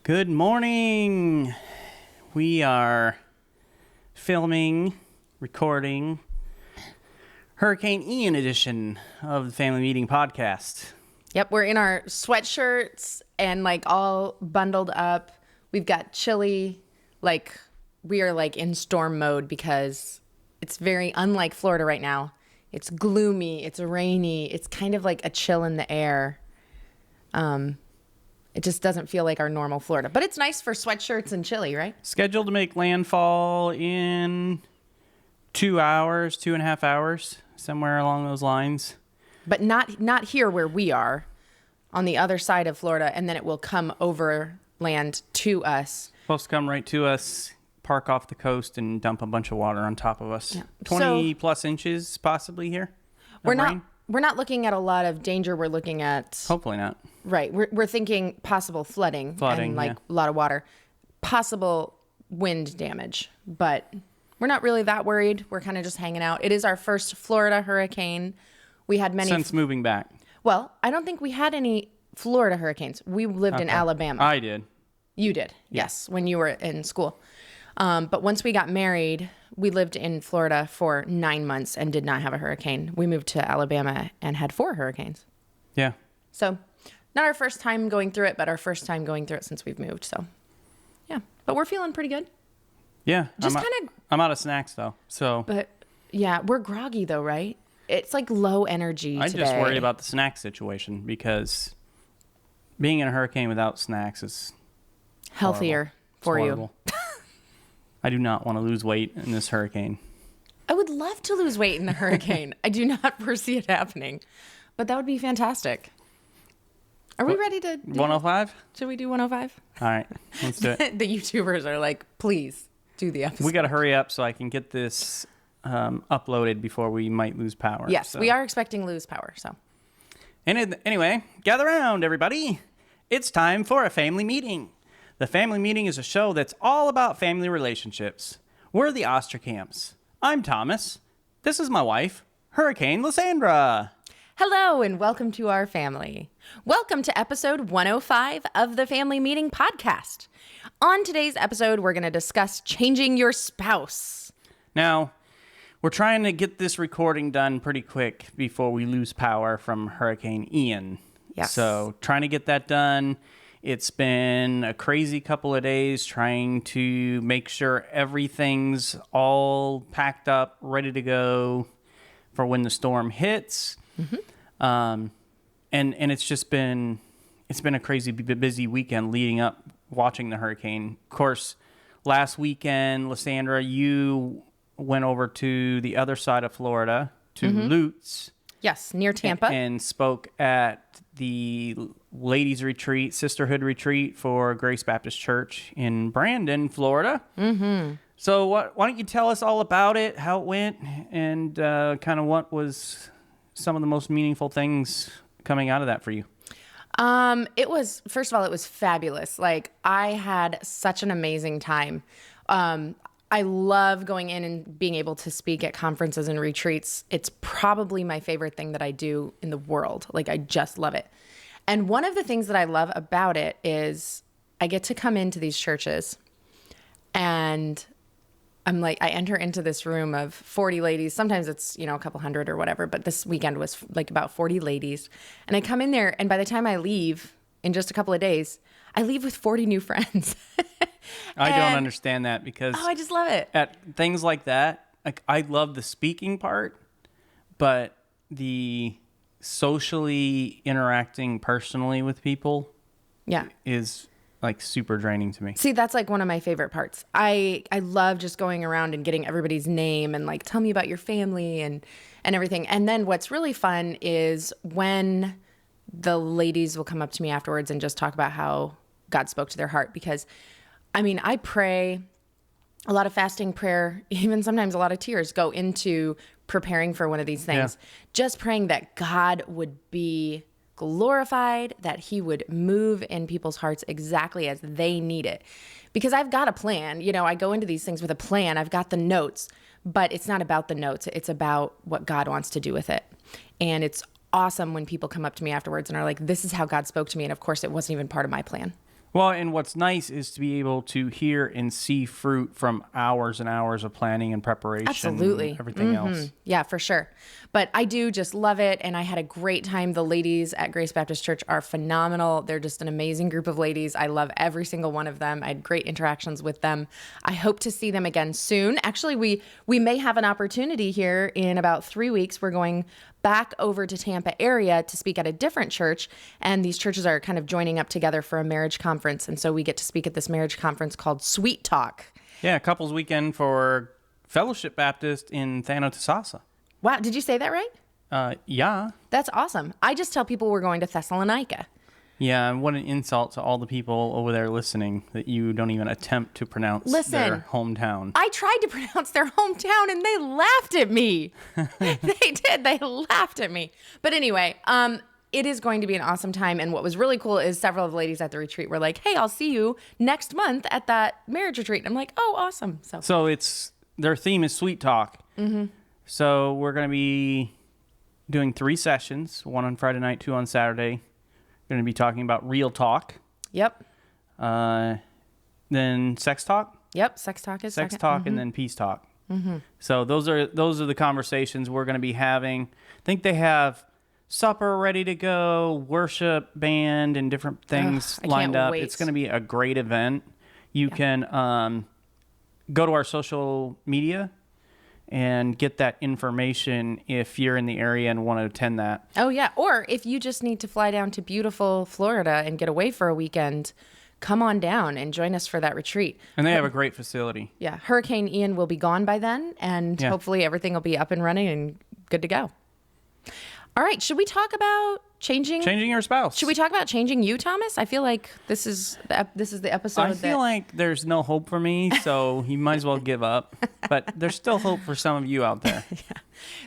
Good morning. We are recording Hurricane Ian edition of the Family Meeting Podcast. Yep, we're in our sweatshirts and all bundled up. We've got chili, we are in storm mode because it's very unlike Florida right now. It's gloomy, it's rainy, it's kind of like a chill in the air. It just doesn't feel like our normal Florida. But it's nice for sweatshirts and chili, right? Scheduled to make landfall in 2.5 hours, somewhere along those lines. But not here where we are, on the other side of Florida, and then it will come overland to us. Supposed to come right to us, park off the coast, and dump a bunch of water on top of us. Yeah. 20 plus inches possibly here. We're not looking at a lot of danger. We're looking at... Hopefully not. Right. We're thinking possible flooding and a lot of water, possible wind damage, but we're not really that worried. We're kind of just hanging out. It is our first Florida hurricane. We had many since moving back. Well, I don't think we had any Florida hurricanes. We lived in Alabama. I did. You did. Yeah. Yes. When you were in school. But once we got married, we lived in Florida for 9 months and did not have a hurricane. We moved to Alabama and had 4 hurricanes. Yeah. So not our first time going through it, but our first time going through it since we've moved. So, yeah. But we're feeling pretty good. Yeah. Just I'm out of snacks, though. So. But, yeah, we're groggy, though, right? It's low energy I today. just worry about the snack situation because being in a hurricane without snacks is healthier for you. I do not want to lose weight in this hurricane. I would love to lose weight in the hurricane. I do not foresee it happening, but that would be fantastic. Are we ready to 105? Should we do 105? All right, let's do it. The YouTubers are like, please do the episode. We got to hurry up so I can get this uploaded before we might lose power. Yes, so. We are expecting to lose power. So, anyway, gather around, everybody. It's time for a family meeting. The Family Meeting is a show that's all about family relationships. We're the Osterkamps. I'm Thomas. This is my wife, Hurricane Lysandra. Hello and welcome to our family. Welcome to episode 105 of the Family Meeting Podcast. On today's episode, we're going to discuss changing your spouse. Now, we're trying to get this recording done pretty quick before we lose power from Hurricane Ian. Yes. So, trying to get that done. It's been a crazy couple of days trying to make sure everything's all packed up, ready to go for when the storm hits. Mm-hmm. And it's just been a crazy busy weekend leading up, watching the hurricane. Of course, last weekend, Lysandra, you went over to the other side of Florida, to Lutz. Yes, near Tampa. And spoke at the ladies' retreat, sisterhood retreat for Grace Baptist Church in Brandon, Florida. Mm-hmm. So why don't you tell us all about it, how it went, and kind of what was some of the most meaningful things coming out of that for you? First of all, it was fabulous. I had such an amazing time. I love going in and being able to speak at conferences and retreats. It's probably my favorite thing that I do in the world. I just love it. And one of the things that I love about it is I get to come into these churches and I enter into this room of 40 ladies. Sometimes it's, a couple hundred or whatever, but this weekend was about 40 ladies. And I come in there, and by the time I leave in just a couple of days, I leave with 40 new friends. I don't understand that because... Oh, I just love it. At things like that, I love the speaking part, but the socially interacting personally with people is super draining to me. See, that's one of my favorite parts. I love just going around and getting everybody's name and tell me about your family and everything. And then what's really fun is when the ladies will come up to me afterwards and just talk about how God spoke to their heart. Because, I pray, a lot of fasting prayer, even sometimes a lot of tears go into preparing for one of these things. Yeah. Just praying that God would be glorified, that he would move in people's hearts exactly as they need it. Because I've got a plan. I go into these things with a plan. I've got the notes, but it's not about the notes. It's about what God wants to do with it. And it's awesome when people come up to me afterwards and are like, this is how God spoke to me. And of course, it wasn't even part of my plan. Well, and what's nice is to be able to hear and see fruit from hours and hours of planning and preparation. Absolutely. And everything else. Yeah, for sure. But I do just love it. And I had a great time. The ladies at Grace Baptist Church are phenomenal. They're just an amazing group of ladies. I love every single one of them. I had great interactions with them. I hope to see them again soon. Actually, we may have an opportunity here in about 3 weeks. We're going back over to Tampa area to speak at a different church. And these churches are kind of joining up together for a marriage conference. And so we get to speak at this marriage conference called Sweet Talk. Yeah, couples weekend for Fellowship Baptist in Thanatasasa. Wow. Did you say that right? Yeah. That's awesome. I just tell people we're going to Thessalonica. Yeah, and what an insult to all the people over there listening that you don't even attempt to pronounce their hometown. I tried to pronounce their hometown and they laughed at me. They did. They laughed at me. But anyway, it is going to be an awesome time. And what was really cool is several of the ladies at the retreat were like, hey, I'll see you next month at that marriage retreat. And I'm like, oh, awesome. So their theme is Sweet Talk. Mm-hmm. So we're going to be doing 3 sessions, 1 on Friday night, 2 on Saturday. Going to be talking about real talk. Yep. Then sex talk. Yep. Sex talk is sex second. talk, Mm-hmm. and then peace talk. Mm-hmm. So those are the conversations we're going to be having. I think they have supper ready to go, worship band, and different things lined up. Wait. It's going to be a great event. You can go to our social media and get that information if you're in the area and want to attend that. Oh, yeah. Or if you just need to fly down to beautiful Florida and get away for a weekend, come on down and join us for that retreat. And they have a great facility. Yeah. Hurricane Ian will be gone by then, and hopefully everything will be up and running and good to go. All right. Should we talk about changing your spouse? Should we talk about changing you, Thomas? I feel like this is the episode. I feel like there's no hope for me, so you might as well give up. But there's still hope for some of you out there. Yeah.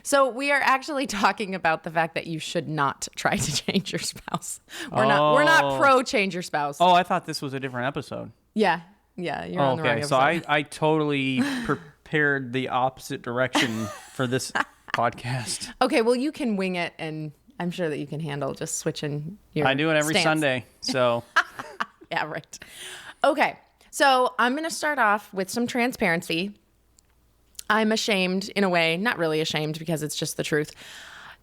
So we are actually talking about the fact that you should not try to change your spouse. We're not pro change your spouse. Oh, I thought this was a different episode. Yeah. Yeah, you're on the wrong episode. So I totally prepared the opposite direction for this podcast. Okay, well, you can wing it, and I'm sure that you can handle just switching your I do it every stance. Sunday, so. Yeah, right. Okay, so I'm going to start off with some transparency. I'm ashamed, in a way, not really ashamed because it's just the truth,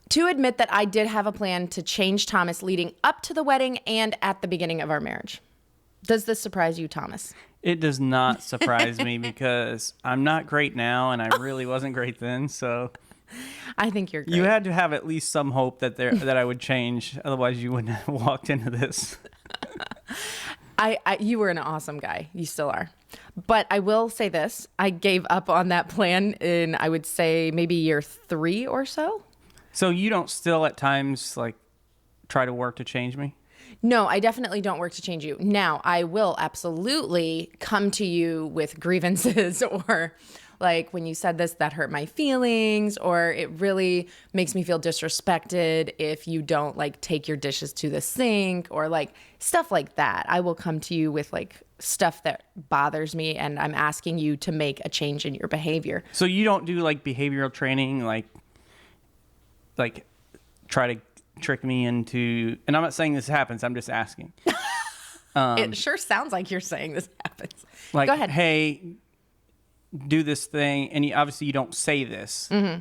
to admit that I did have a plan to change Thomas leading up to the wedding and at the beginning of our marriage. Does this surprise you, Thomas? It does not surprise me because I'm not great now, and I really wasn't great then, so. I think you're great. You had to have at least some hope that I would change. Otherwise, you wouldn't have walked into this. You were an awesome guy. You still are. But I will say this. I gave up on that plan in, I would say, maybe year 3 or so. So you don't still at times like try to work to change me? No, I definitely don't work to change you. Now, I will absolutely come to you with grievances or like when you said this, that hurt my feelings, or it really makes me feel disrespected if you don't like take your dishes to the sink or like stuff like that. I will come to you with like stuff that bothers me and I'm asking you to make a change in your behavior. So you don't do like behavioral training, like try to trick me into, and I'm not saying this happens, I'm just asking. It sure sounds like you're saying this happens. Like, go ahead. Hey, do this thing, and obviously you don't say this. Mm-hmm.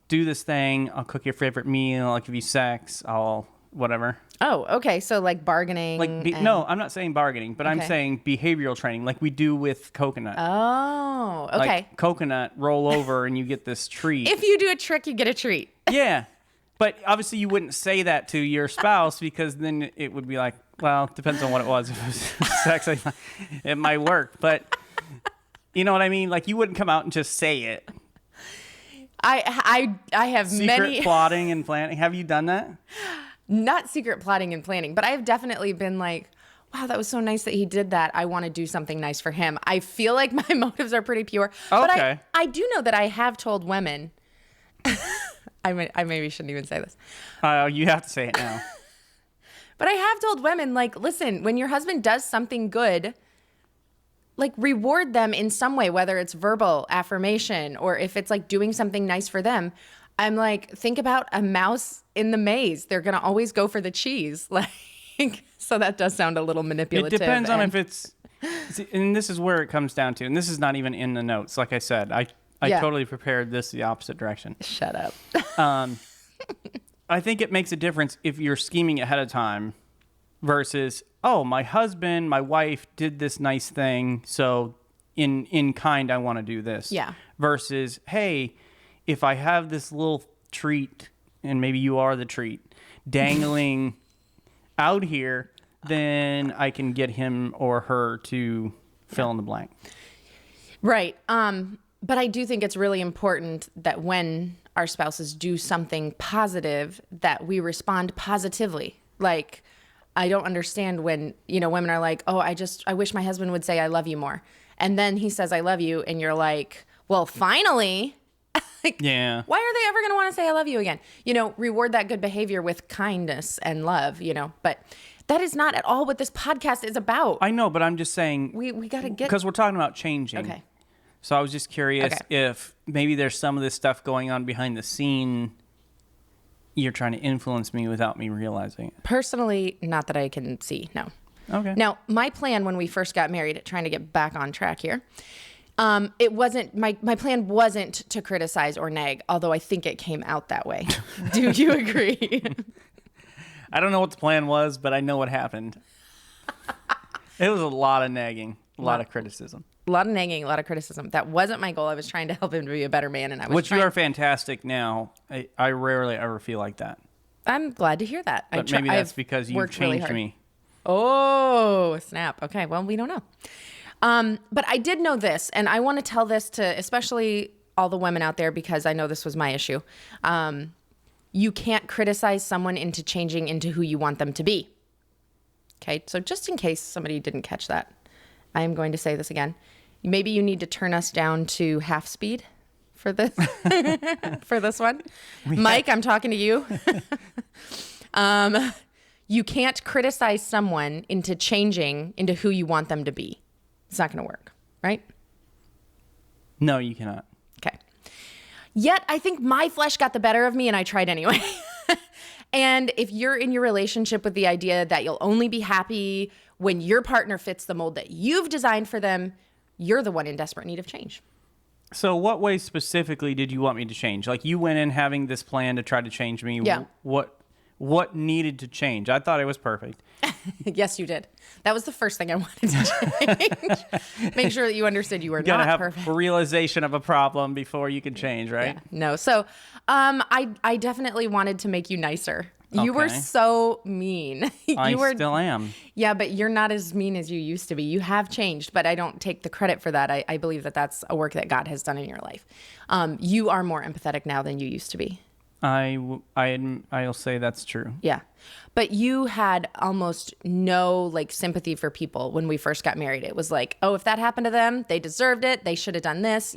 Do this thing, I'll cook your favorite meal, I'll give you sex, I'll whatever. Oh, okay. So like bargaining. No, I'm not saying bargaining, but I'm saying behavioral training, like we do with coconut. Oh, okay. Like coconut, roll over, and you get this treat. If you do a trick, you get a treat. Yeah. But obviously you wouldn't say that to your spouse because then it would be like, well, it depends on what it was. If it was sex, it might work. But you know what I mean? Like you wouldn't come out and just say it. I have Secret plotting and planning. Have you done that? Not secret plotting and planning, but I have definitely been like, wow, that was so nice that he did that. I want to do something nice for him. I feel like my motives are pretty pure. Okay. But I do know that I have told women, I maybe shouldn't even say this. You have to say it now. But I have told women, like, listen, when your husband does something good, like reward them in some way, whether it's verbal affirmation or if it's like doing something nice for them. I'm like, think about a mouse in the maze. They're going to always go for the cheese. Like, So that does sound a little It manipulative. depends on if it's, see, and this is where it comes down to, and this is not even in the notes. Like I said, I totally prepared this the opposite direction. Shut up. I think it makes a difference if you're scheming ahead of time versus, oh, my husband, my wife did this nice thing, so in kind, I want to do this. Yeah. Versus, hey, if I have this little treat, and maybe you are the treat, dangling out here, then I can get him or her to fill in the blank. Right. But I do think it's really important that when our spouses do something positive, that we respond positively. Like, I don't understand when, women are like, oh, I wish my husband would say I love you more. And then he says I love you, and you're like, well, finally. Like, yeah. Why are they ever going to want to say I love you again? Reward that good behavior with kindness and love, But that is not at all what this podcast is about. I know, but I'm just saying. We got to get... Because we're talking about changing. Okay. So I was just curious if maybe there's some of this stuff going on behind the scene you're trying to influence me without me realizing it. Personally, not that I can see, no. Okay. Now, my plan when we first got married, trying to get back on track here, it wasn't, my plan wasn't to criticize or nag, although I think it came out that way. Do you agree? I don't know what the plan was, but I know what happened. It was a lot of nagging, a lot of criticism. A lot of nagging, a lot of criticism. That wasn't my goal. I was trying to help him to be a better man, and I was Which you are fantastic now. I rarely ever feel like that. I'm glad to hear that. But maybe that's because you've changed me. Oh, snap. Okay, well, we don't know. But I did know this, and I want to tell this to especially all the women out there because I know this was my issue. You can't criticize someone into changing into who you want them to be. Okay, so just in case somebody didn't catch that, I am going to say this again. Maybe you need to turn us down to half speed for this for this one. Mike, I'm talking to you. You can't criticize someone into changing into who you want them to be. It's not going to work, right? No, you cannot. Okay. Yet I think my flesh got the better of me and I tried anyway. And if you're in your relationship with the idea that you'll only be happy when your partner fits the mold that you've designed for them, you're the one in desperate need of change. So what ways specifically did you want me to change? Like you went in having this plan to try to change me. Yeah. What needed to change? I thought it was perfect. Yes, you did. That was the first thing I wanted to change. Make sure that you understood you were You gotta not have perfect. a realization of a problem before you can change, right? Yeah, no. So I definitely wanted to make you nicer. You were Okay. so mean. I still am. Yeah, but you're not as mean as you used to be. You have changed, but I don't take the credit for that. I believe that that's a work that God has done in your life. You are more empathetic now than you used to be. I'll say that's true. Yeah. But you had almost no sympathy for people when we first got married. It was like, oh, if that happened to them, they deserved it. They should have done this,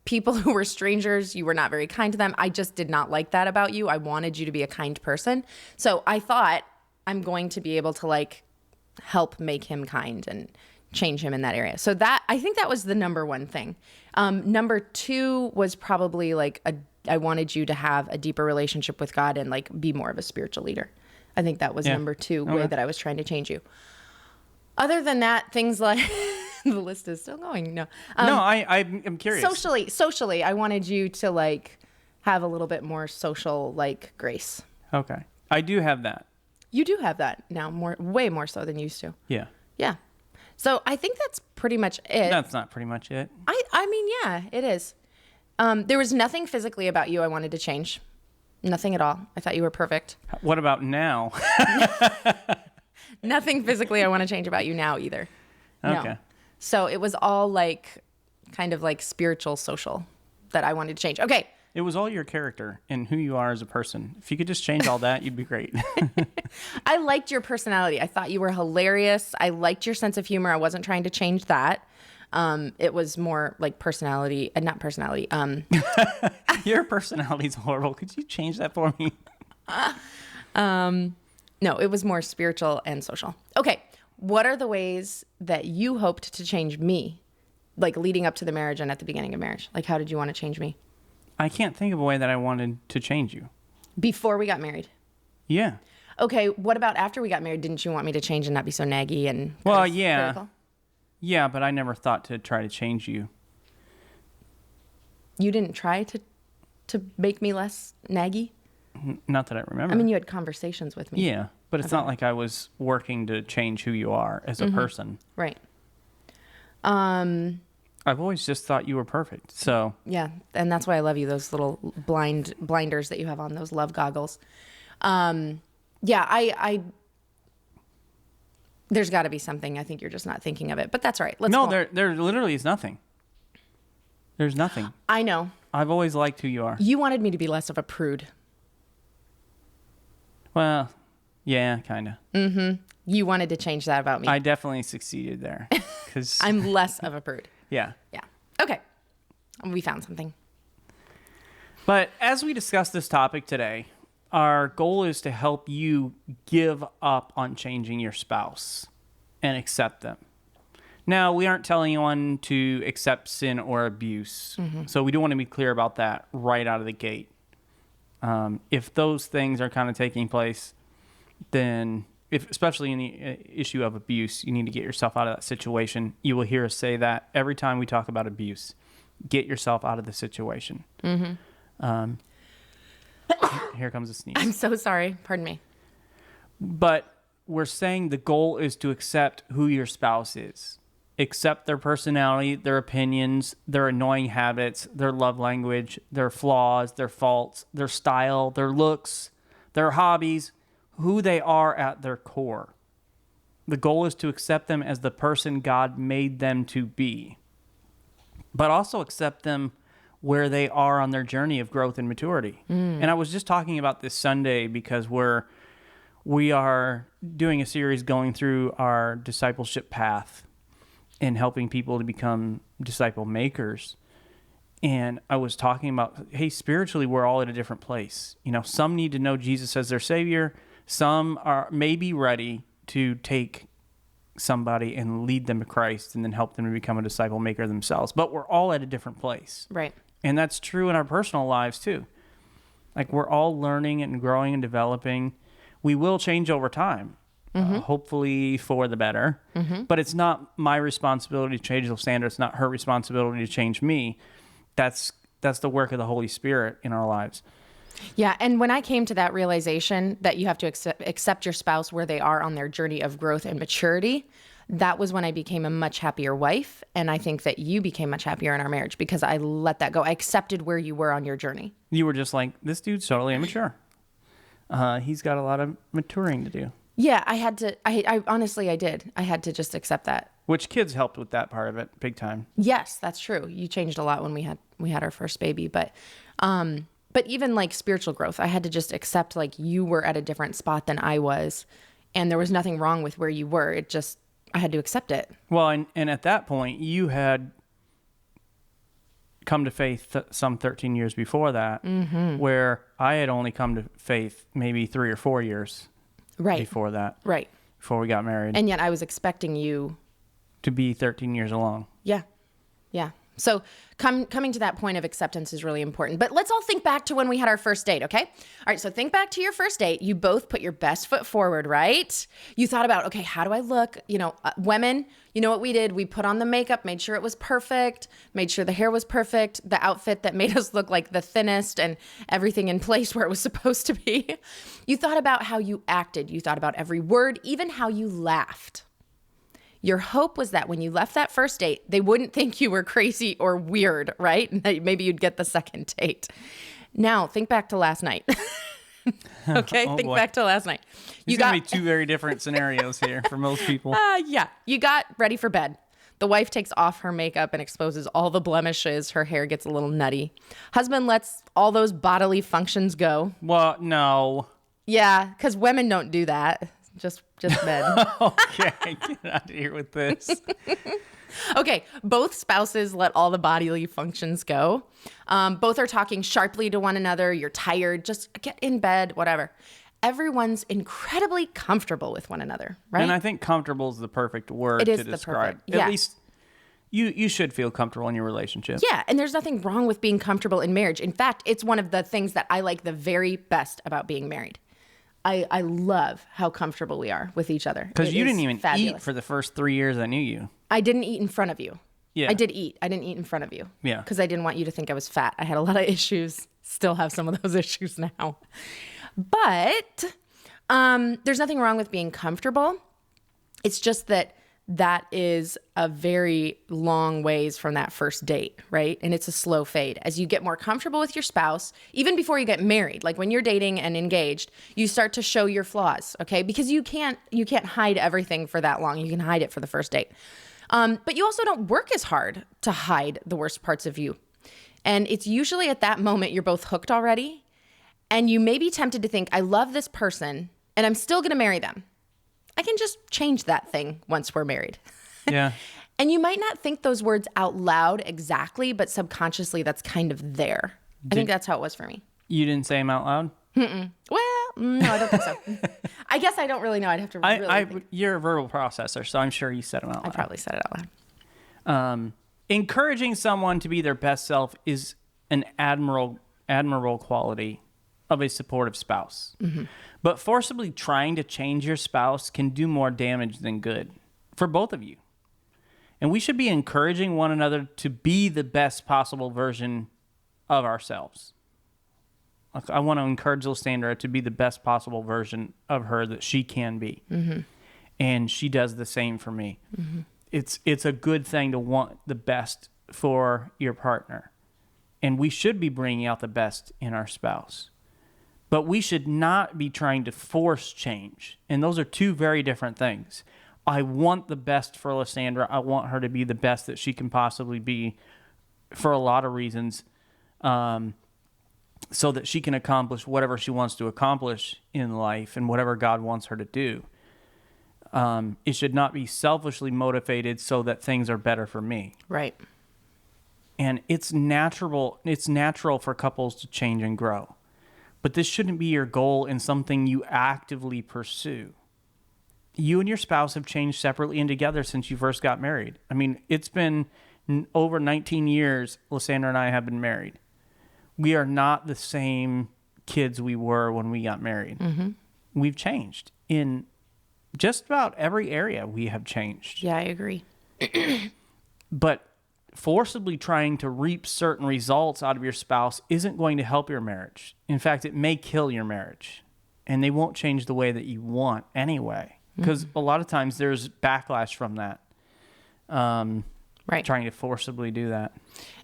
people who were strangers, you were not very kind to them. I just did not like that about you. I wanted you to be a kind person. So I thought I'm going to be able to help make him kind and change him in that area. So I think that was the number one thing. Number two was probably I wanted you to have a deeper relationship with God and be more of a spiritual leader. I think that was number two way that I was trying to change you. Other than that, things like the list is still going. No, I'm curious. Socially, I wanted you to have a little bit more social grace. Okay, I do have that. You do have that now, way more so than you used to. Yeah. Yeah. So I think that's pretty much it. That's not pretty much it. I mean, yeah, it is. There was nothing physically about you I wanted to change. Nothing at all. I thought you were perfect. What about now? Nothing physically I want to change about you now either. Okay. No. So it was all kind of spiritual, social that I wanted to change. Okay. It was all your character and who you are as a person. If you could just change all that, you'd be great. I liked your personality. I thought you were hilarious. I liked your sense of humor. I wasn't trying to change that. It was more personality, not personality. Your personality's horrible. Could you change that for me? No, it was more spiritual and social. Okay. What are the ways that you hoped to change me, leading up to the marriage and at the beginning of marriage? How did you want to change me? I can't think of a way that I wanted to change you. Before we got married? Yeah. Okay, what about after we got married? Didn't you want me to change and not be so naggy and Well, yeah. critical? Yeah, but I never thought to try to change you. You didn't try to make me less naggy? Not that I remember. I mean, you had conversations with me. Yeah, but it's not like I was working to change who you are as a person. Right. I've always just thought you were perfect. So Yeah, and that's why I love you, those little blinders that you have on, those love goggles. Yeah, I there's got to be something. I think you're just not thinking of it, but that's all right. Let's no, go. there literally is nothing. There's nothing. I know. I've always liked who you are. You wanted me to be less of a prude. Well, yeah, kind of. You wanted to change that about me. I definitely succeeded there. 'Cause I'm less of a prude. yeah. Yeah. Okay. We found something. But as we discuss this topic today, our goal is to help you give up on changing your spouse and accept them. Now, we aren't telling anyone to accept sin or abuse. So we do want to be clear about that right out of the gate. If those things are kind of taking place, then especially in the issue of abuse, you need to get yourself out of that situation. You will hear us say that every time we talk about abuse. Get yourself out of the situation. Here comes a sneeze. I'm so sorry. Pardon me. But we're saying the goal is to accept who your spouse is. Accept their personality, their opinions, their annoying habits, their love language, their flaws, their faults, their style, their looks, their hobbies, who they are at their core. The goal is to accept them as the person God made them to be, but also accept them where they are on their journey of growth and maturity. And I was just talking about this Sunday because we are doing a series going through our discipleship path and helping people to become disciple makers. And I was talking about, hey, spiritually, we're all at a different place. You know, some need to know Jesus as their Savior. Some are maybe ready to take somebody and lead them to Christ and then help them to become a disciple maker themselves. But we're all at a different place. Right. And that's true in our personal lives too. Like we're all learning and growing and developing. We will change over time, hopefully for the better. But it's not my responsibility to change Lysandra. It's not her responsibility to change me. That's the work of the Holy Spirit in our lives. Yeah, and when I came to that realization that you have to accept your spouse where they are on their journey of growth and maturity, that was when I became a much happier wife. And I think that you became much happier in our marriage because I let that go. I accepted where you were on your journey. You were just like, this dude's totally immature. He's got a lot of maturing to do. Yeah, I had to. I honestly, I did. I had to just accept that. Which kids helped with that part of it, big time. Yes, that's true. You changed a lot when we had our first baby, but even like spiritual growth, I had to just accept like you were at a different spot than I was, and there was nothing wrong with where you were. It just I had to accept it. Well, and at that point, you had come to faith some 13 years before that, where I had only come to faith maybe 3 or 4 years before that. Right. Before we got married. And yet I was expecting you to be 13 years along. Yeah. Yeah. So coming to that point of acceptance is really important. But let's all think back to when we had our first date, okay? All right, so think back to your first date. You both put your best foot forward, right? You thought about, okay, how do I look? You know, women, you know what we did? We put on the makeup, made sure it was perfect, made sure the hair was perfect, the outfit that made us look like the thinnest and everything in place where it was supposed to be. You thought about how you acted. You thought about every word, even how you laughed. Your hope was that when you left that first date, they wouldn't think you were crazy or weird, right? Maybe you'd get the second date. Now, think back to last night. Okay? Oh, think boy. back to last night. There's going to be two very different scenarios here for most people. Yeah. You got ready for bed. The wife takes off her makeup and exposes all the blemishes. Her hair gets a little nutty. Husband lets all those bodily functions go. Well, no. Yeah, because women don't do that. Just men. Okay, get out of here with this. Okay, both spouses let all the bodily functions go. Both are talking sharply to one another. You're tired. Just get in bed, whatever. Everyone's incredibly comfortable with one another, right? And I think comfortable is the perfect word It is to the describe. perfect, yeah. At least you should feel comfortable in your relationship. Yeah, and there's nothing wrong with being comfortable in marriage. In fact, it's one of the things that I like the very best about being married. I love how comfortable we are with each other. Because you didn't even fabulous. eat for the first 3 years I knew you. I didn't eat in front of you. Yeah. I did eat. I didn't eat in front of you. Yeah. Because I didn't want you to think I was fat. I had a lot of issues. Still have some of those issues now. But there's nothing wrong with being comfortable. It's just that is a very long ways from that first date, right? And it's a slow fade. As you get more comfortable with your spouse, even before you get married, like when you're dating and engaged, you start to show your flaws, okay? Because you can't hide everything for that long. You can hide it for the first date. But you also don't work as hard to hide the worst parts of you. And it's usually at that moment you're both hooked already. And you may be tempted to think, I love this person and I'm still going to marry them. I can just change that thing once we're married. Yeah. And you might not think those words out loud exactly, but subconsciously that's kind of there. I think that's how it was for me. You didn't say them out loud? Well, no, I don't think so. I guess I don't really know. I'd have to really think. You're a verbal processor, so I'm sure you said them out I loud. probably said it out loud. Encouraging someone to be their best self is an admirable quality of a supportive spouse. Mm-hmm. But forcibly trying to change your spouse can do more damage than good for both of you. And we should be encouraging one another to be the best possible version of ourselves. I want to encourage Lysandra to be the best possible version of her that she can be. Mm-hmm. And she does the same for me. Mm-hmm. It's a good thing to want the best for your partner. And we should be bringing out the best in our spouse. But we should not be trying to force change. And those are two very different things. I want the best for Lysandra. I want her to be the best that she can possibly be for a lot of reasons, so that she can accomplish whatever she wants to accomplish in life and whatever God wants her to do. It should not be selfishly motivated so that things are better for me. Right. And it's natural for couples to change and grow. But this shouldn't be your goal and something you actively pursue. You and your spouse have changed separately and together since you first got married. I mean, it's been over 19 years Lysandra and I have been married. We are not the same kids we were when we got married. Mm-hmm. We've changed. In just about every area we have changed. Yeah, I agree. But forcibly trying to reap certain results out of your spouse isn't going to help your marriage. In fact, it may kill your marriage. And they won't change the way that you want anyway. Because a lot of times there's backlash from that. Right. Trying to forcibly do that.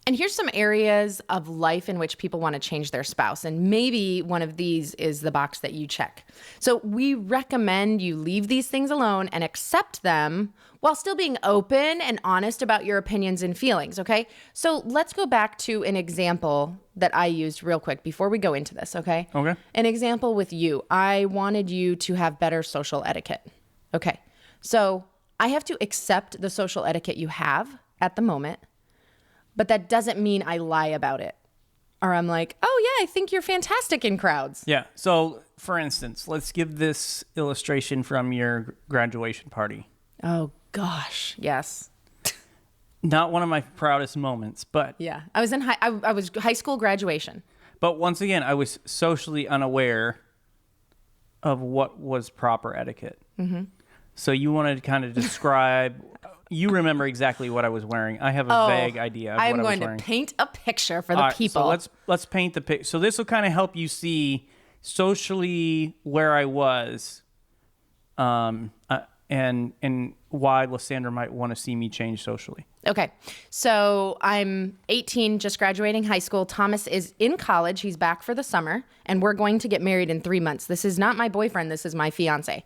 And here's some areas of life in which people want to change their spouse. And maybe one of these is the box that you check. So we recommend you leave these things alone and accept them while still being open and honest about your opinions and feelings, okay? So let's go back to an example that I used real quick before we go into this, okay? Okay. An example with you. I wanted you to have better social etiquette. Okay. So I have to accept the social etiquette you have at the moment, but that doesn't mean I lie about it. Or I'm like, oh yeah, I think you're fantastic in crowds. Yeah. So for instance, let's give this illustration from your graduation party. Oh gosh. Yes. Not one of my proudest moments, but Yeah. I was in I was high school graduation. But once again, I was socially unaware of what was proper etiquette. Mm-hmm. So you wanted to kind of describe. You remember exactly what I was wearing. I have a vague idea of what I was wearing. I'm going to paint a picture for the people. So let's paint the picture. So this will kind of help you see socially where I was, and why Lysandra might want to see me change socially. Okay. So I'm 18, just graduating high school. Thomas is in college. He's back for the summer, and we're going to get married in 3 months. This is not my boyfriend. This is my fiance.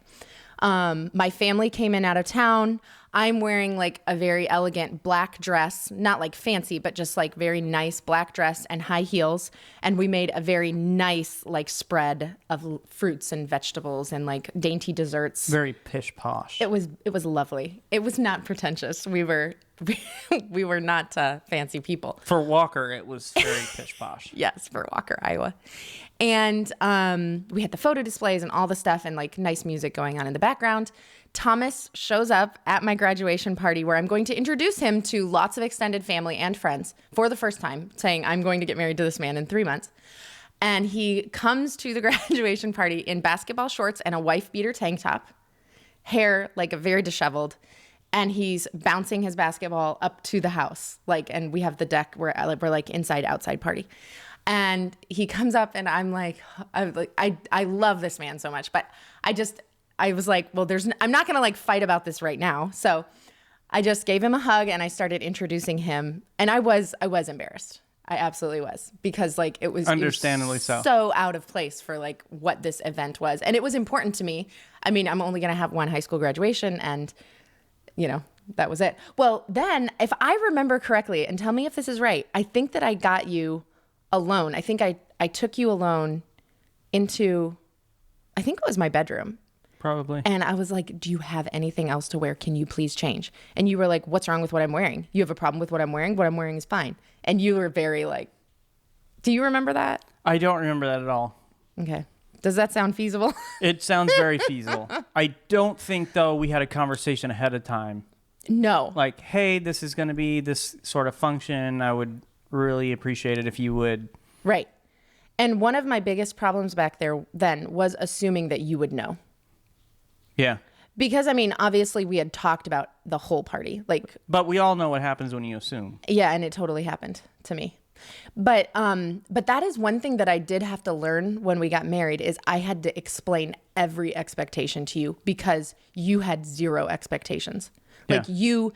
My family came in out of town. I'm wearing like a very elegant black dress, not like fancy, but just like very nice black dress and high heels. And we made a very nice like spread of fruits and vegetables and like dainty desserts. Very pish posh. It was lovely. It was not pretentious. We were not fancy people. For Walker, it was very pish posh. Yes, for Walker, Iowa. And we had the photo displays and all the stuff and like nice music going on in the background. Thomas shows up at my graduation party where I'm going to introduce him to lots of extended family and friends for the first time, saying I'm going to get married to this man in 3 months. And he comes to the graduation party in basketball shorts and a wife beater tank top, hair like a very disheveled, and he's bouncing his basketball up to the house. And we have the deck where we're like inside outside party. And he comes up and I love this man so much, but I was like, well, I'm not going to like fight about this right now. So I just gave him a hug and I started introducing him. And I was embarrassed. I absolutely was, because like it was understandably so out of place for like what this event was. And it was important to me. I mean, I'm only going to have one high school graduation and that was it. Well, then if I remember correctly, and tell me if this is right, I think that I got you alone. I think I took you alone into, I think it was my bedroom. Probably. And I was like, do you have anything else to wear? Can you please change? And you were like, what's wrong with what I'm wearing? You have a problem with what I'm wearing? What I'm wearing is fine. And you were very like, do you remember that? I don't remember that at all. Okay. Does that sound feasible? It sounds very feasible. I don't think, though, we had a conversation ahead of time. No. Like, hey, this is going to be this sort of function. I would really appreciate it if you would. Right. And one of my biggest problems back there then was assuming that you would know. Yeah. Because, I mean, obviously we had talked about the whole party. But we all know what happens when you assume. Yeah, and it totally happened to me. But that is one thing that I did have to learn when we got married, is I had to explain every expectation to you because you had zero expectations. Like you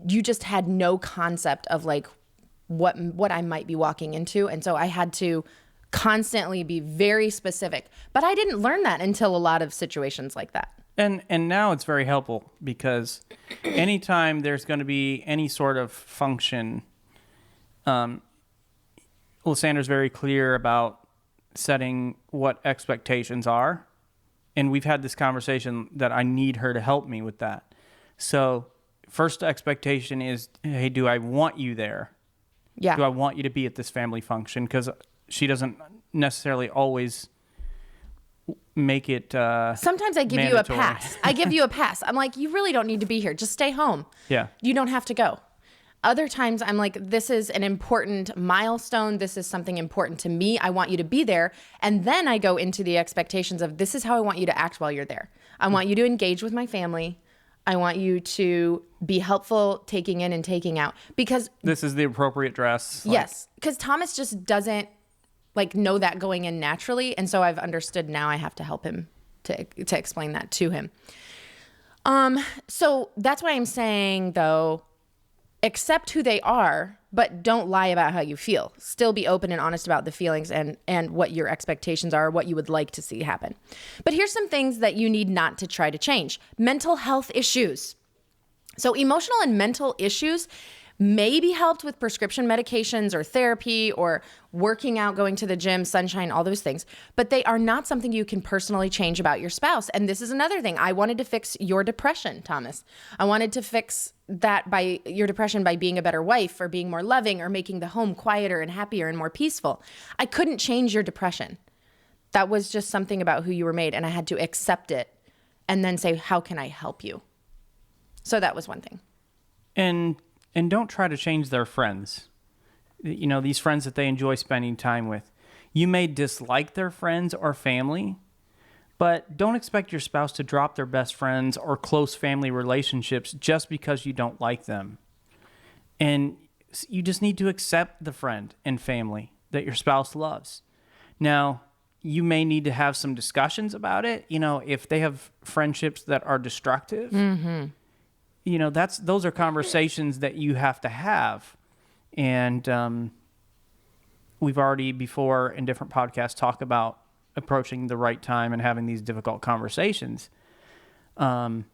just had no concept of like what I might be walking into. And so I had to constantly be very specific. But I didn't learn that until a lot of situations like that. And now it's very helpful because anytime there's going to be any sort of function, Lysandra's very clear about setting what expectations are. And we've had this conversation that I need her to help me with that. So first expectation is, hey, do I want you there? Yeah. Do I want you to be at this family function? Because she doesn't necessarily always make it sometimes I give mandatory. you a pass. I give you a pass. I'm like, you really don't need to be here. Just stay home. Yeah. You don't have to go. Other times I'm like, this is an important milestone. This is something important to me. I want you to be there. And then I go into the expectations of, this is how I want you to act while you're there. I want you to engage with my family. I want you to be helpful taking in and taking out, because this is the appropriate dress. Yes. Because Thomas just doesn't like know that going in naturally. And so I've understood now I have to help him to explain that to him. So that's why I'm saying, though, accept who they are, but don't lie about how you feel. Still be open and honest about the feelings and what your expectations are, what you would like to see happen. But here's some things that you need not to try to change. Mental health issues. So emotional and mental issues may be helped with prescription medications or therapy or working out, going to the gym, sunshine, all those things. But they are not something you can personally change about your spouse. And this is another thing. I wanted to fix your depression, Thomas. I wanted to fix that by your depression by being a better wife or being more loving or making the home quieter and happier and more peaceful. I couldn't change your depression. That was just something about who you were made. And I had to accept it and then say, how can I help you? So that was one thing. And don't try to change their friends. You know, these friends that they enjoy spending time with. You may dislike their friends or family, but don't expect your spouse to drop their best friends or close family relationships just because you don't like them. And you just need to accept the friend and family that your spouse loves. Now, you may need to have some discussions about it. You know, if they have friendships that are destructive, you know, those are conversations that you have to have. And we've already before in different podcasts talked about approaching the right time and having these difficult conversations. Or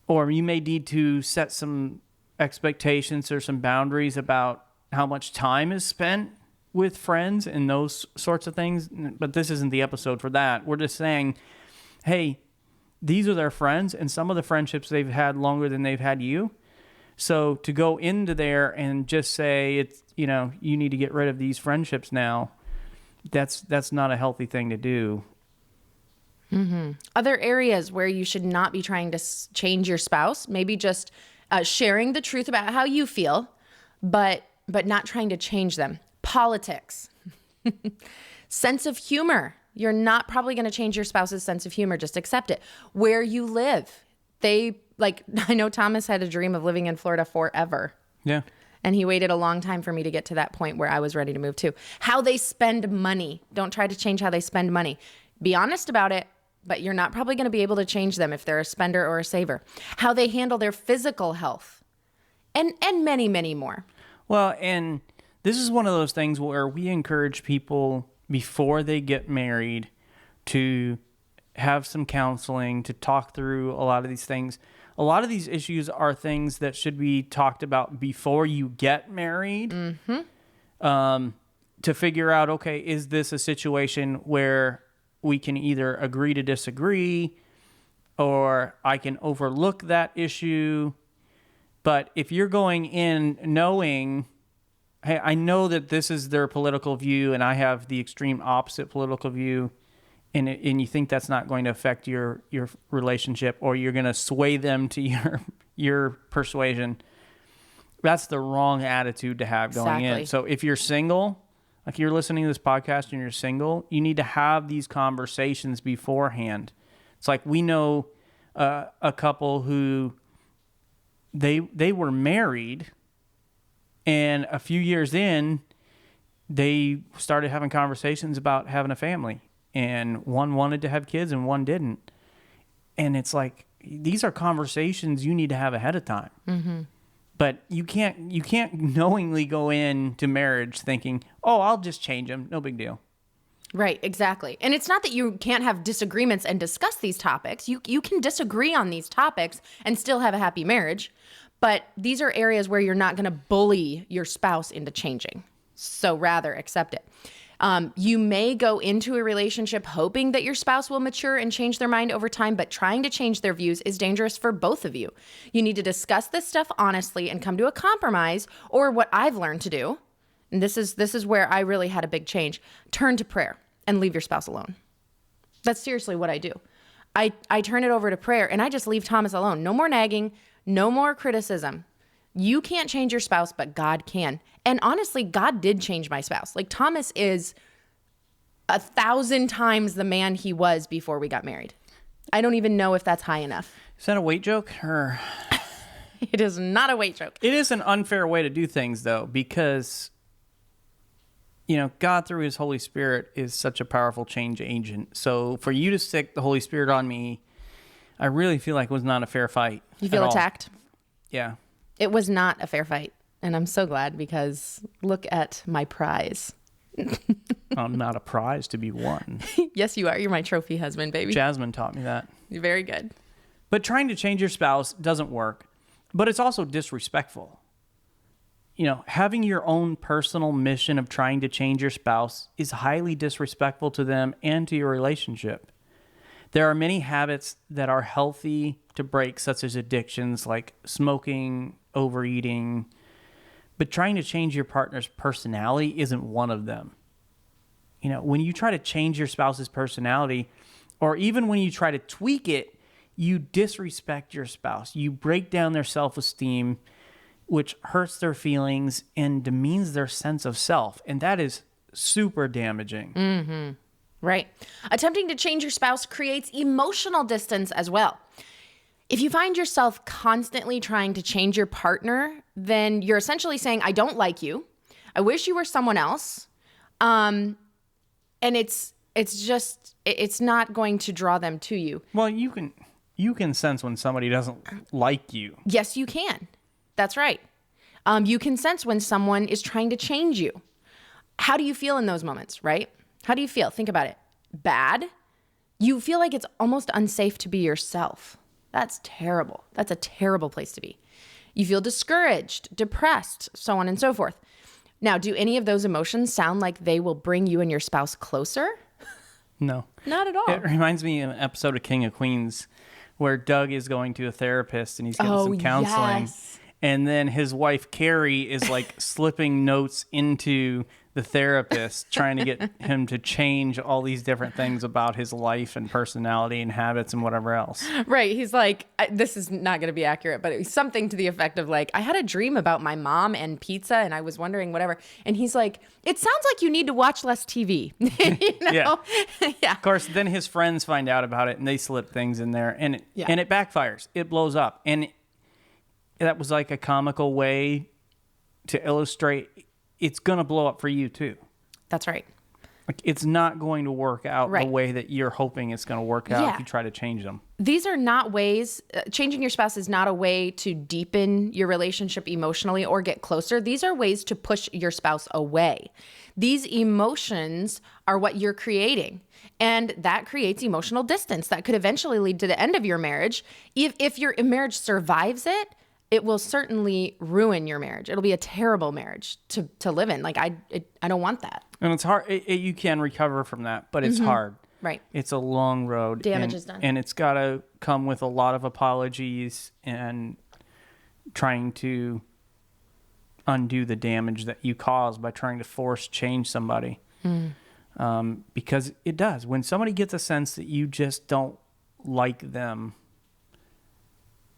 you may need to set some expectations or some boundaries about how much time is spent with friends and those sorts of things. But this isn't the episode for that. We're just saying, hey, these are their friends, and some of the friendships they've had longer than they've had you. So to go into there and just say, it's, you know, you need to get rid of these friendships now, that's not a healthy thing to do. Mm-hmm. Other areas where you should not be trying to change your spouse, maybe just sharing the truth about how you feel, but not trying to change them. Politics. Sense of humor. You're not probably going to change your spouse's sense of humor. Just accept it. Where you live. I know Thomas had a dream of living in Florida forever. Yeah. And he waited a long time for me to get to that point where I was ready to move too. How they spend money. Don't try to change how they spend money. Be honest about it, but you're not probably going to be able to change them if they're a spender or a saver. How they handle their physical health. And many, many more. Well, and this is one of those things where we encourage people before they get married to have some counseling, to talk through a lot of these things. A lot of these issues are things that should be talked about before you get married. To figure out, okay, is this a situation where we can either agree to disagree or I can overlook that issue? But if you're going in knowing, hey, I know that this is their political view and I have the extreme opposite political view, and you think that's not going to affect your relationship, or you're going to sway them to your persuasion, that's the wrong attitude to have going in. So if you're single, like you're listening to this podcast and you're single, you need to have these conversations beforehand. It's like we know a couple who they were married, and a few years in, they started having conversations about having a family. And one wanted to have kids and one didn't. And it's like, these are conversations you need to have ahead of time. Mm-hmm. But you can't knowingly go into marriage thinking, oh, I'll just change them. No big deal. Right, exactly. And it's not that you can't have disagreements and discuss these topics. You can disagree on these topics and still have a happy marriage. But these are areas where you're not going to bully your spouse into changing. So rather accept it. You may go into a relationship hoping that your spouse will mature and change their mind over time, but trying to change their views is dangerous for both of you. You need to discuss this stuff honestly and come to a compromise, or what I've learned to do, and this is where I really had a big change, turn to prayer and leave your spouse alone. That's seriously what I do. I turn it over to prayer and I just leave Thomas alone. No more nagging, no more criticism. You can't change your spouse, but God can. And honestly, God did change my spouse. Like, Thomas is 1,000 times the man he was before we got married. I don't even know if that's high enough. Is that a weight joke? Or It is not a weight joke. It is an unfair way to do things, though, because, God through his Holy Spirit is such a powerful change agent. So for you to stick the Holy Spirit on me, I really feel like it was not a fair fight. You feel attacked? Yeah. It was not a fair fight. And I'm so glad, because look at my prize. I'm not a prize to be won. Yes, you are. You're my trophy husband, baby. Jasmine taught me that. You're very good. But trying to change your spouse doesn't work. But it's also disrespectful. Having your own personal mission of trying to change your spouse is highly disrespectful to them and to your relationship. There are many habits that are healthy to break, such as addictions like smoking, overeating. But trying to change your partner's personality isn't one of them. When you try to change your spouse's personality, or even when you try to tweak it, you disrespect your spouse. You break down their self-esteem, which hurts their feelings and demeans their sense of self. And that is super damaging. Mm-hmm. Right. Attempting to change your spouse creates emotional distance as well. If you find yourself constantly trying to change your partner, then you're essentially saying, I don't like you. I wish you were someone else. And it's not going to draw them to you. Well, you can sense when somebody doesn't like you. Yes, you can. That's right. You can sense when someone is trying to change you. How do you feel in those moments, right? How do you feel? Think about it. Bad? You feel like it's almost unsafe to be yourself. That's terrible. That's a terrible place to be. You feel discouraged, depressed, so on and so forth. Now, do any of those emotions sound like they will bring you and your spouse closer? No. Not at all. It reminds me of an episode of King of Queens where Doug is going to a therapist and he's getting some counseling. Yes. And then his wife, Carrie, is like slipping notes into the therapist trying to get him to change all these different things about his life and personality and habits and whatever else. Right. He's like, this is not going to be accurate, but it was something to the effect of like, I had a dream about my mom and pizza and I was wondering whatever. And he's like, it sounds like you need to watch less TV. Yeah. Of course, then his friends find out about it and they slip things in there and it backfires. It blows up. And that was like a comical way to illustrate it's going to blow up for you too. That's right. Like, it's not going to work out the way that you're hoping it's going to work out if you try to change them. These are not ways, changing your spouse is not a way to deepen your relationship emotionally or get closer. These are ways to push your spouse away. These emotions are what you're creating. And that creates emotional distance that could eventually lead to the end of your marriage. If your marriage survives it, it will certainly ruin your marriage. It'll be a terrible marriage to live in. Like, I don't want that. And it's hard. You can recover from that, but it's hard. Right. It's a long road. Damage is done. And it's got to come with a lot of apologies and trying to undo the damage that you caused by trying to force change somebody. Because it does. When somebody gets a sense that you just don't like them,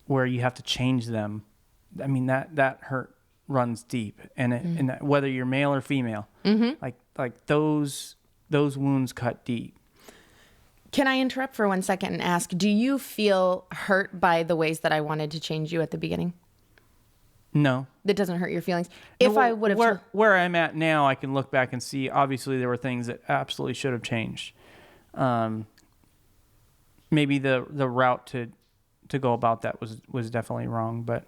where you have to change them, I mean, that hurt runs deep. And that, whether you're male or female, like those wounds cut deep. Can I interrupt for 1 second and ask, do you feel hurt by the ways that I wanted to change you at the beginning? No. That doesn't hurt your feelings? If I would have... Where I'm at now, I can look back and see, obviously, there were things that absolutely should have changed. Maybe the route to go about that was definitely wrong, but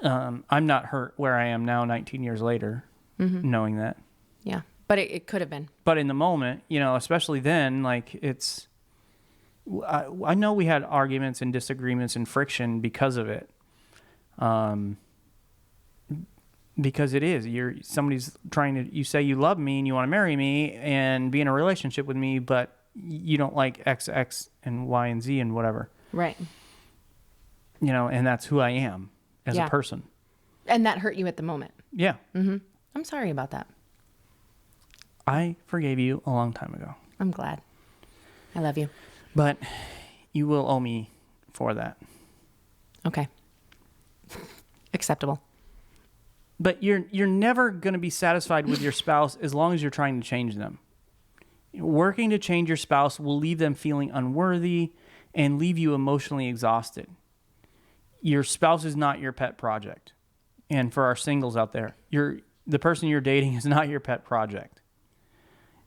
I'm not hurt where I am now 19 years later, knowing that. Yeah, but it could have been. But in the moment, especially then, like I know we had arguments and disagreements and friction because of it. Because it is, somebody's trying to, you say you love me and you want to marry me and be in a relationship with me, but you don't like X, and Y and Z and whatever. Right. And that's who I am as a person. And that hurt you at the moment. Yeah. I'm sorry about that. I forgave you a long time ago. I'm glad. I love you. But you will owe me for that. Okay. Acceptable. But you're never going to be satisfied with your spouse as long as you're trying to change them. Working to change your spouse will leave them feeling unworthy and leave you emotionally exhausted. Your spouse is not your pet project. And for our singles out there, the person you're dating is not your pet project.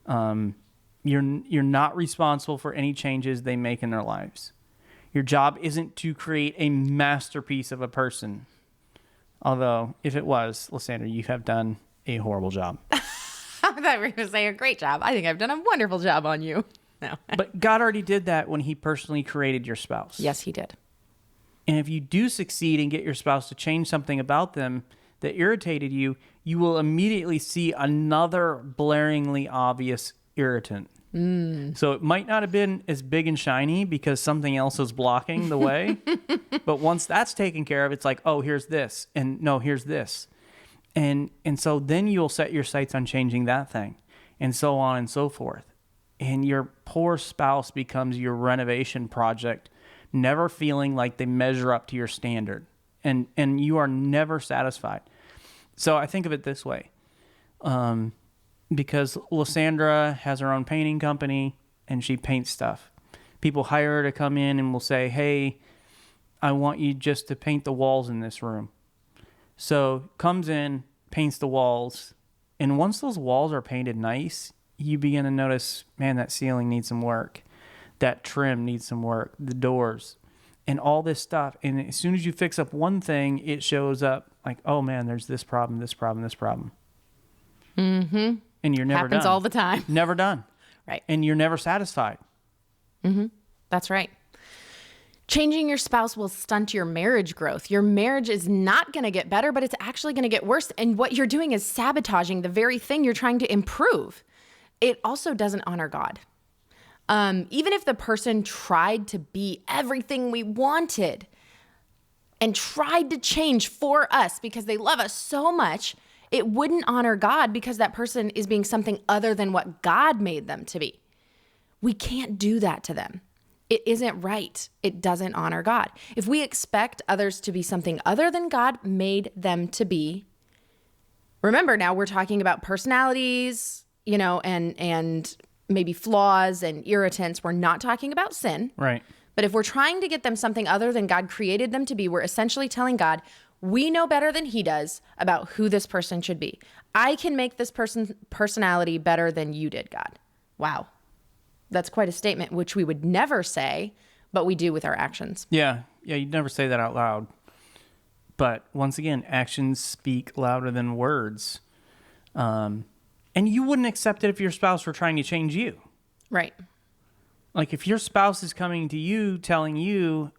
You're not responsible for any changes they make in their lives. Your job isn't to create a masterpiece of a person. Although, if it was, Lysandra, you have done a horrible job. I thought we were going to say a great job. I think I've done a wonderful job on you. No. But God already did that when he personally created your spouse. Yes, he did. And if you do succeed and get your spouse to change something about them that irritated you, you will immediately see another blaringly obvious irritant. So it might not have been as big and shiny because something else is blocking the way. But once that's taken care of, it's like, oh, here's this. And no, here's this. And so then you'll set your sights on changing that thing. And so on and so forth. And your poor spouse becomes your renovation project, never feeling like they measure up to your standard. And you are never satisfied. So I think of it this way. Because Lysandra has her own painting company and she paints stuff. People hire her to come in and will say, hey, I want you just to paint the walls in this room. So comes in, paints the walls. And once those walls are painted nice, you begin to notice, man, that ceiling needs some work. That trim needs some work. The doors and all this stuff. And as soon as you fix up one thing, it shows up like, oh man, there's this problem, this problem, this problem. Mm-hmm. And you're never done. Happens all the time. Never done. Right. And you're never satisfied. That's right. Changing your spouse will stunt your marriage growth. Your marriage is not going to get better, but it's actually going to get worse. And what you're doing is sabotaging the very thing you're trying to improve. It also doesn't honor God. Even if the person tried to be everything we wanted and tried to change for us because they love us so much, It wouldn't honor God because that person is being something other than what God made them to be. We can't do that to them. It isn't right. It doesn't honor God. If we expect others to be something other than God made them to be, remember now we're talking about personalities, and maybe flaws and irritants. We're not talking about sin. Right. But if we're trying to get them something other than God created them to be, we're essentially telling God, we know better than he does about who this person should be. I can make this person's personality better than you did, God. Wow. That's quite a statement, which we would never say, but we do with our actions. Yeah. Yeah, you'd never say that out loud. But once again, actions speak louder than words. And you wouldn't accept it if your spouse were trying to change you. Right. Like if your spouse is coming to you telling you,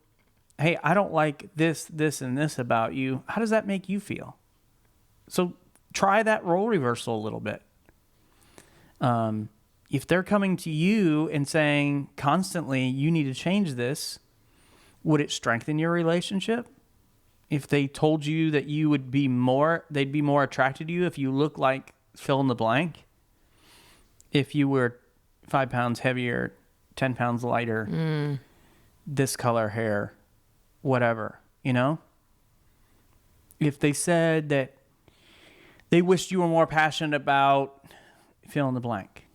hey, I don't like this, this, and this about you, how does that make you feel? So try that role reversal a little bit. If they're coming to you and saying constantly, you need to change this, would it strengthen your relationship? If they told you that you would be they'd be more attracted to you if you look like fill in the blank. If you were 5 pounds heavier, 10 pounds lighter, this color hair, whatever, If they said that they wished you were more passionate about fill in the blank.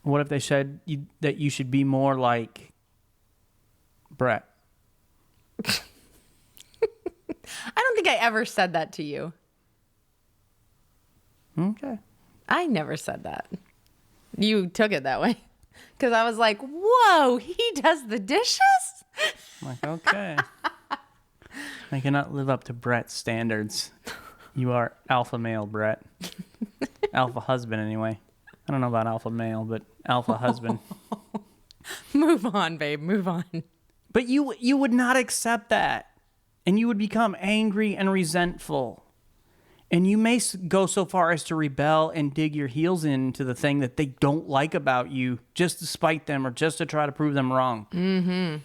What if they said that you should be more like Brett? I don't think I ever said that to you. Okay. I never said that. You took it that way. Because I was like, whoa, he does the dishes? I'm like, okay. I cannot live up to Brett's standards. You are alpha male, Brett. Alpha husband, anyway. I don't know about alpha male, but alpha husband. Move on, babe. Move on. But you would not accept that. And you would become angry and resentful. And you may go so far as to rebel and dig your heels into the thing that they don't like about you just to spite them or just to try to prove them wrong. Mm-hmm.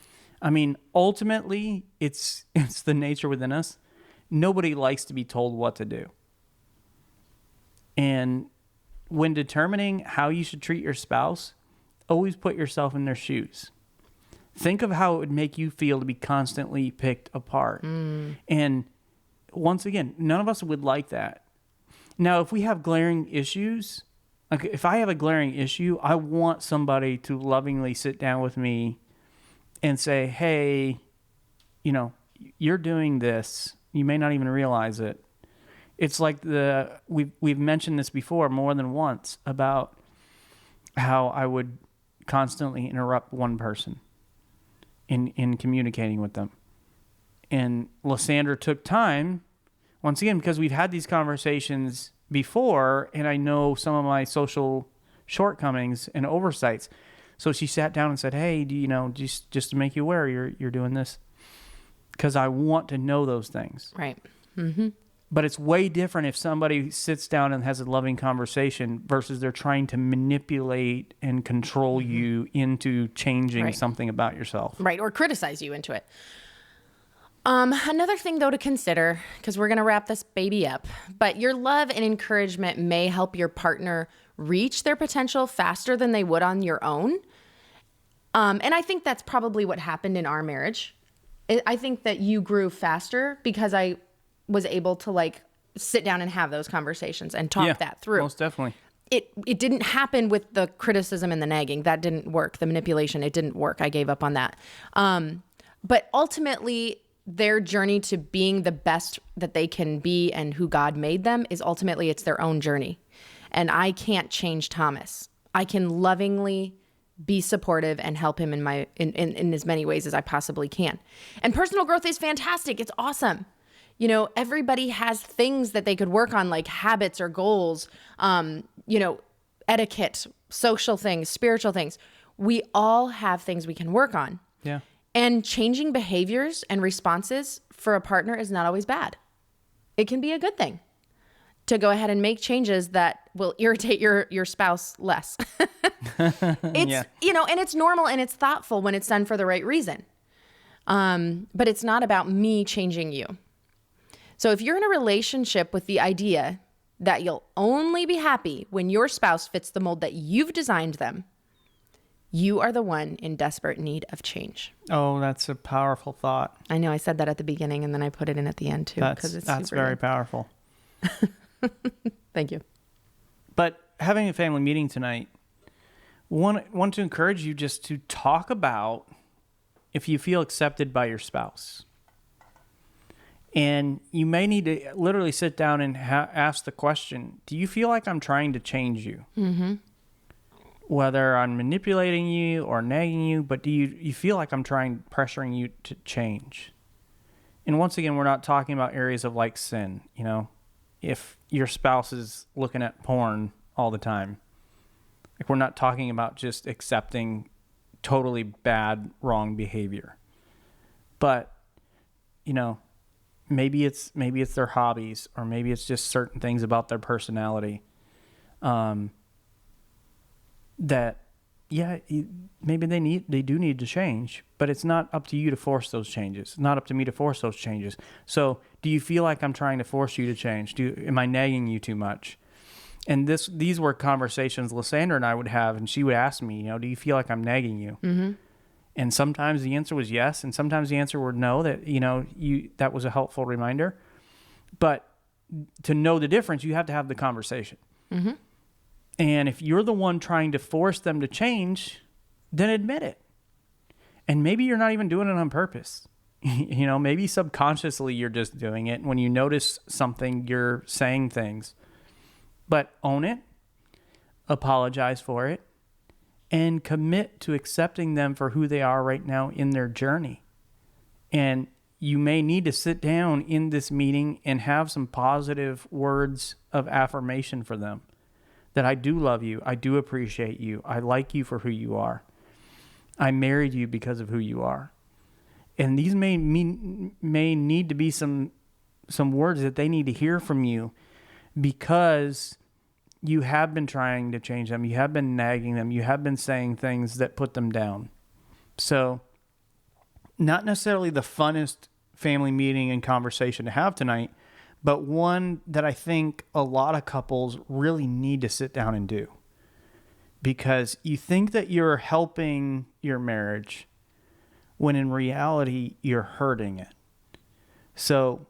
I mean, ultimately, it's the nature within us. Nobody likes to be told what to do. And when determining how you should treat your spouse, always put yourself in their shoes. Think of how it would make you feel to be constantly picked apart. And once again, none of us would like that. Now, if we have glaring issues, like if I have a glaring issue, I want somebody to lovingly sit down with me and say, hey, you're doing this. You may not even realize it. It's like we've mentioned this before more than once about how I would constantly interrupt one person in communicating with them. And Lysandra took time, once again, because we've had these conversations before, and I know some of my social shortcomings and oversights. So she sat down and said, hey, just to make you aware, you're doing this. Because I want to know those things. Right. Mm-hmm. But it's way different if somebody sits down and has a loving conversation versus they're trying to manipulate and control you into changing something about yourself. Right, or criticize you into it. Another thing, though, to consider, because we're going to wrap this baby up, but your love and encouragement may help your partner reach their potential faster than they would on your own. And I think that's probably what happened in our marriage. I think that you grew faster because I was able to sit down and have those conversations and talk that through. Most definitely. It didn't happen with the criticism and the nagging. That didn't work. The manipulation, it didn't work. I gave up on that. But ultimately, their journey to being the best that they can be and who God made them is ultimately it's their own journey. And I can't change Thomas. I can lovingly be supportive and help him in as many ways as I possibly can. And personal growth is fantastic. It's awesome. Everybody has things that they could work on, like habits or goals, etiquette, social things, spiritual things. We all have things we can work on. Yeah. And changing behaviors and responses for a partner is not always bad. It can be a good thing to go ahead and make changes that will irritate your spouse less. It's, and it's normal and it's thoughtful when it's done for the right reason. But it's not about me changing you. So if you're in a relationship with the idea that you'll only be happy when your spouse fits the mold that you've designed them, you are the one in desperate need of change. Oh, that's a powerful thought. I know I said that at the beginning and then I put it in at the end too. That's very powerful. Thank you. But having a family meeting tonight, want to encourage you just to talk about if you feel accepted by your spouse. And you may need to literally sit down and ask the question, do you feel like I'm trying to change you? Mm-hmm. Whether I'm manipulating you or nagging you, but do you feel like I'm pressuring you to change? And once again, we're not talking about areas of like sin. You know, if your spouse is looking at porn all the time, like we're not talking about just accepting totally bad, wrong behavior. But, you know, maybe it's their hobbies, or maybe it's just certain things about their personality. That, maybe they do need to change, but it's not up to you to force those changes. It's not up to me to force those changes. So do you feel like I'm trying to force you to change? Am I nagging you too much? And these were conversations Lysandra and I would have, and she would ask me, do you feel like I'm nagging you? Mm-hmm. And sometimes the answer was yes, and sometimes the answer was no, that, that was a helpful reminder. But to know the difference, you have to have the conversation. Mm-hmm. And if you're the one trying to force them to change, then admit it. And maybe you're not even doing it on purpose. Maybe subconsciously you're just doing it. When you notice something, you're saying things. But own it, apologize for it, and commit to accepting them for who they are right now in their journey. And you may need to sit down in this meeting and have some positive words of affirmation for them. That I do love you. I do appreciate you. I like you for who you are. I married you because of who you are. And these may need to be some words that they need to hear from you, because you have been trying to change them. You have been nagging them. You have been saying things that put them down. So not necessarily the funnest family meeting and conversation to have tonight, but one that I think a lot of couples really need to sit down and do. Because you think that you're helping your marriage when in reality you're hurting it. So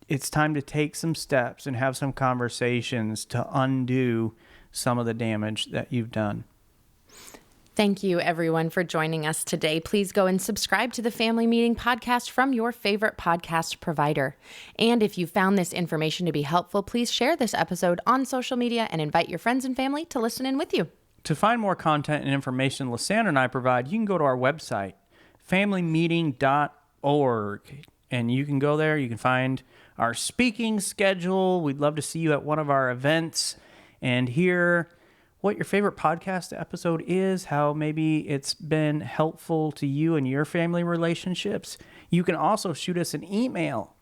it's time to take some steps and have some conversations to undo some of the damage that you've done. Thank you, everyone, for joining us today. Please go and subscribe to the Family Meeting Podcast from your favorite podcast provider. And if you found this information to be helpful, please share this episode on social media and invite your friends and family to listen in with you. To find more content and information Lysandra and I provide, you can go to our website, familymeeting.org. And you can go there. You can find our speaking schedule. We'd love to see you at one of our events and hear what your favorite podcast episode is, how maybe it's been helpful to you and your family relationships. You can also shoot us an email,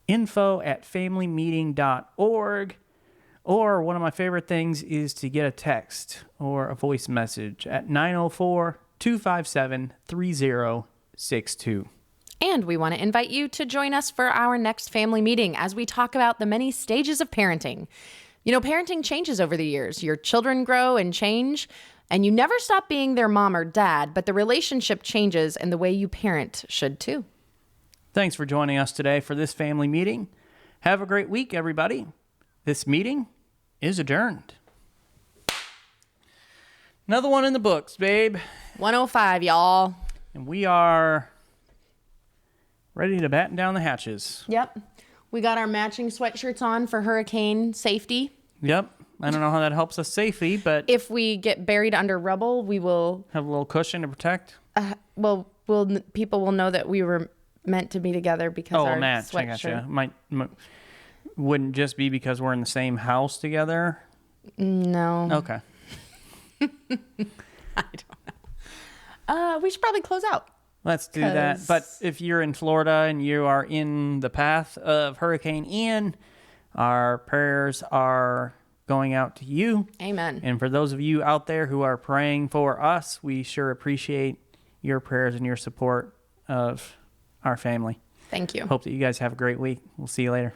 info@familymeeting.org. Or one of my favorite things is to get a text or a voice message at 904-257-3062. And we want to invite you to join us for our next family meeting as we talk about the many stages of parenting. Parenting changes over the years. Your children grow and change, and you never stop being their mom or dad, but the relationship changes and the way you parent should too. Thanks for joining us today for this family meeting. Have a great week, everybody. This meeting is adjourned. Another one in the books, babe. 105, y'all. And we are ready to batten down the hatches. Yep. We got our matching sweatshirts on for hurricane safety. Yep. I don't know how that helps us safely, but if we get buried under rubble, we will have a little cushion to protect. People will know that we were meant to be together because our sweatshirt. Might wouldn't just be because we're in the same house together. No. Okay. I don't know. We should probably close out. Let's do that. But if you're in Florida and you are in the path of Hurricane Ian, our prayers are going out to you. Amen. And for those of you out there who are praying for us, we sure appreciate your prayers and your support of our family. Thank you. Hope that you guys have a great week. We'll see you later.